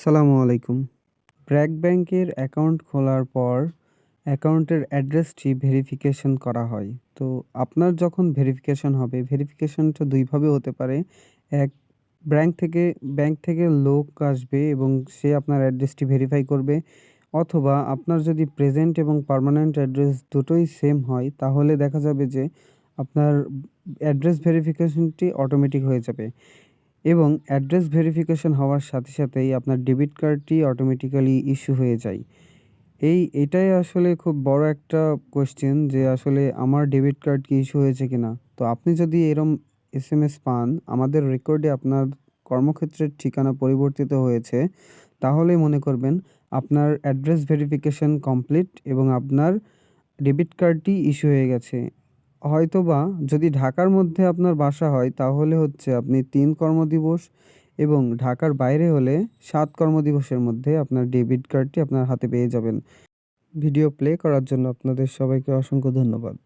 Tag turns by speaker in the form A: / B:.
A: আসসালামু আলাইকুম। ব্র্যাক ব্যাংকের অ্যাকাউন্ট খোলার পর অ্যাকাউন্টের অ্যাড্রেসটি ভেরিফিকেশন করা হয়। তো আপনার যখন ভেরিফিকেশন হবে, ভেরিফিকেশনটা ২ ভাবে হতে পারে। এক ব্যাংক থেকে লোক আসবে এবং সে আপনার অ্যাড্রেসটি ভেরিফাই করবে। অথবা আপনার যদি প্রেজেন্ট এবং পার্মানেন্ট অ্যাড্রেস দুটোই সেম হয়, তাহলে দেখা যাবে যে আপনার অ্যাড্রেস ভেরিফিকেশনটি অটোমেটিক হয়ে যাবে। এবং অ্যাড্রেস ভেরিফিকেশন হওয়ার সাথে সাথেই আপনার ডেবিট কার্ডটি অটোমেটিক্যালি ইস্যু হয়ে যায়। এটাই আসলে খুব বড় একটা কোয়েশ্চেন যে আসলে আমার ডেবিট কার্ড কি ইস্যু হয়েছে কিনা? তো আপনি যদি এরম এসএমএস পান, আমাদের রেকর্ডে আপনার কর্মক্ষেত্রের ঠিকানা পরিবর্তিত হয়েছে, তাহলেই মনে করবেন আপনার অ্যাড্রেস ভেরিফিকেশন কমপ্লিট এবং আপনার ডেবিট কার্ডটি ইস্যু হয়ে গেছে। হয়তোবা যদি ঢাকার মধ্যে আপনার বাসা হয় তাহলে হচ্ছে আপনি ৩ কর্মদিবস এবং ঢাকার বাইরে হলে ৭ কর্মদিবসের মধ্যে আপনার ডেবিট কার্ডটি আপনার হাতে পেয়ে যাবেন। ভিডিও প্লে করার জন্য আপনাদের সবাইকে অসংখ্য ধন্যবাদ।